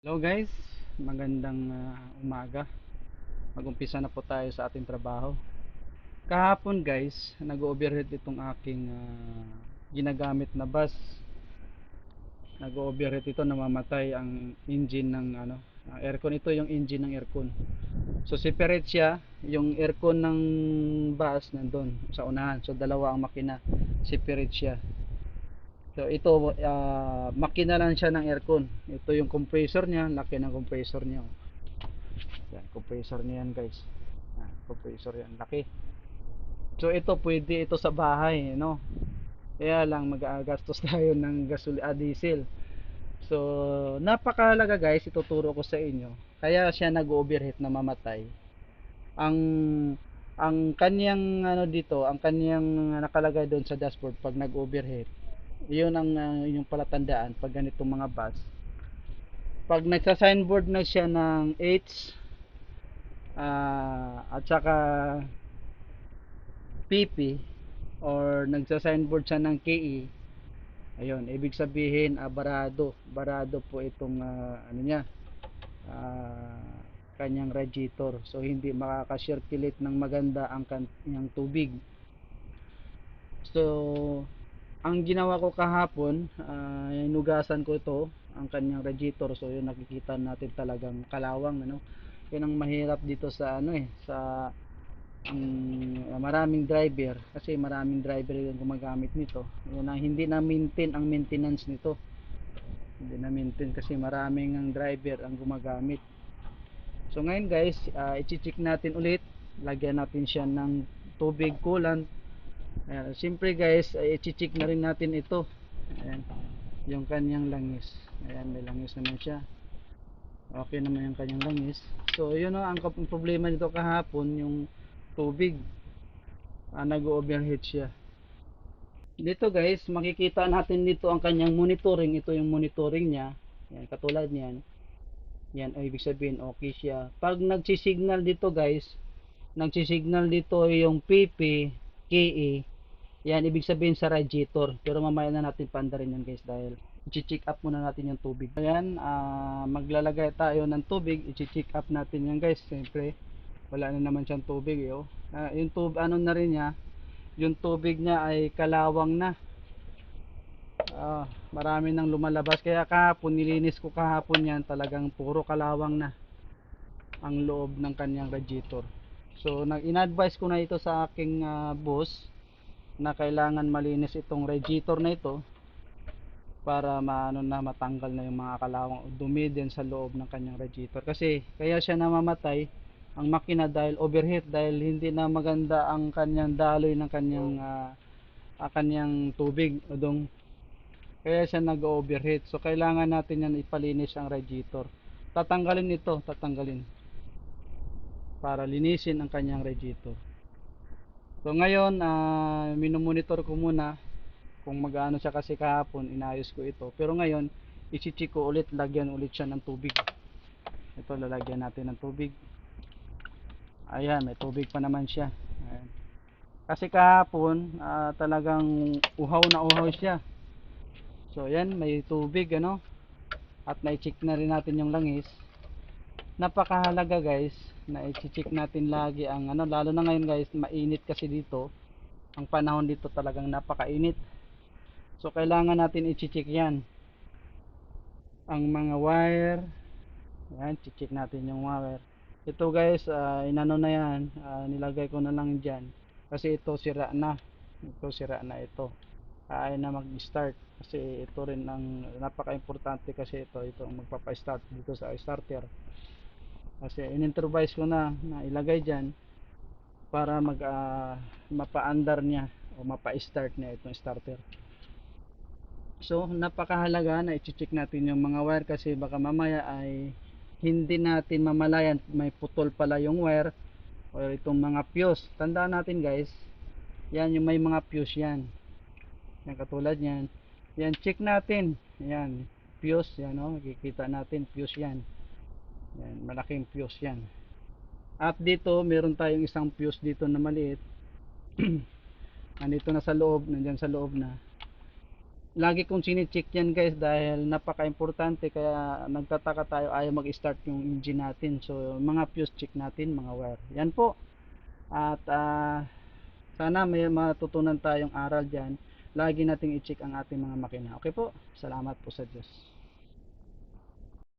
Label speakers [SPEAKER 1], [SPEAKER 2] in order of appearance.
[SPEAKER 1] Hello guys, magandang umaga. Mag-umpisa na po tayo sa ating trabaho. Kahapon guys, nag-overheat itong aking ginagamit na bus. Nag-overheat ito, namamatay ang engine ng aircon. Ito yung engine ng aircon. So separate siya, yung aircon ng bus nandun sa unahan. So dalawa ang makina, separate siya. So ito makina lang siya ng aircon. Ito yung compressor niya, laki ng compressor niya. Yan, compressor niya yan guys. Compressor yan, laki. So ito, pwede ito sa bahay, no? Kaya lang mag-agastos tayo ng diesel. So, napakahalaga guys, ituturo ko sa inyo. Kaya siya nag-overheat na mamatay. Ang kanyang dito, ang kanyang nakalagay doon sa dashboard pag nag-overheat. 'Yun ang inyong palatandaan pag ganitong mga bus. Pag nagsa-signboard na siya ng H at saka PP or nagsa-signboard siya ng KE, ayun, ibig sabihin barado po itong niya, kanyang radiator. So hindi makaka-circulate ng maganda ang kanyang tubig. So ang ginawa ko kahapon, hinugasan ko ito, ang kanyang radiator. So yun, nakikita natin talagang kalawang, ano. Yun ang mahirap dito sa sa ang maraming driver, kasi maraming driver yung gumagamit nito. Yun ang hindi na maintain ang maintenance nito. Hindi na maintain kasi maraming ang driver ang gumagamit. So ngayon guys, i-check natin ulit. Lagyan natin siya ng tubig, coolant. Ayan, siyempre guys, i-check na rin natin ito. Ayan, yung kanyang langis. Ayan, may langis naman siya. Okay naman yung kanyang langis. So yun ang problema nito kahapon, yung tubig. Nag-overheat siya. Dito guys, makikita natin dito ang kanyang monitoring. Ito yung monitoring niya. Yan, katulad niyan. Yan, ay ibig sabihin okay siya. Pag nagsisignal dito guys, nagsisignal dito yung PP, KE. Yan, ibig sabihin sa radiator. Pero mamaya na natin pandarin yan guys, dahil i-check up muna natin yung tubig. Ayan, maglalagay tayo ng tubig. I-check up natin yan guys. Siyempre, wala na naman siyang tubig. Eh, oh. Yung tubig, ano na rin niya, yung tubig niya ay kalawang na. Marami nang lumalabas, kaya kahapon nilinis ko kahapon yan, talagang puro kalawang na ang loob ng kanyang radiator. So in-advise ko na ito sa aking boss na kailangan malinis itong radiator na ito para matanggal na yung mga kalawang dumi din sa loob ng kanyang radiator. Kasi kaya siya namamatay ang makina dahil overheat, dahil hindi na maganda ang kanyang daloy ng kanyang tubig udong. Kaya siya nag-overheat. So kailangan natin yan ipalinis ang radiator. Tatanggalin ito, tatanggalin para linisin ang kanyang radiator. So ngayon, minomonitor ko muna kung mag-ano siya, kasi kahapon inayos ko ito. Pero ngayon, i-check ko ulit, lagyan ulit siya ng tubig. Ito, lalagyan natin ng tubig. Ayan, may tubig pa naman siya. Ayan. Kasi kahapon, talagang uhaw na uhaw siya. So ayan, may tubig, ano. At na-check na rin natin yung langis. Napakahalaga guys na i-check natin lagi ang lalo na ngayon guys, mainit kasi dito. Ang panahon dito talagang napakainit. So kailangan natin i-check yan. Ang mga wire, yan, check natin yung wire. Ito guys, inano na yan, nilagay ko na lang dyan. Kasi ito sira na. Ito sira na ito. Ay na mag-start, kasi ito rin ang napaka-importante, kasi ito ang magpapa-start dito sa starter. Kasi in-improvise ko na ilagay dyan para mapa-andar niya o mapa-start niya itong starter. So napakahalaga na i-check natin yung mga wire, kasi baka mamaya ay hindi natin mamalayan, may putol pala yung wire o itong mga fuse. Tandaan natin guys, yan yung may mga fuse yan. Yan, katulad yan. Yan, check natin. Yan, fuse yan, oh, makikita natin fuse yan. Yan, malaking fuse yan. At dito meron tayong isang fuse dito na maliit. Nandito na sa loob, nandiyan sa loob na. lagi kong sine-check yan guys dahil napaka-importante, kaya nagtataka tayo ayaw mag-start yung engine natin. So mga fuse check natin, mga wire. Yan po. At sana may matutunan tayong aral dyan. Lagi nating i-check ang ating mga makina. Okay po. Salamat po sa Diyos.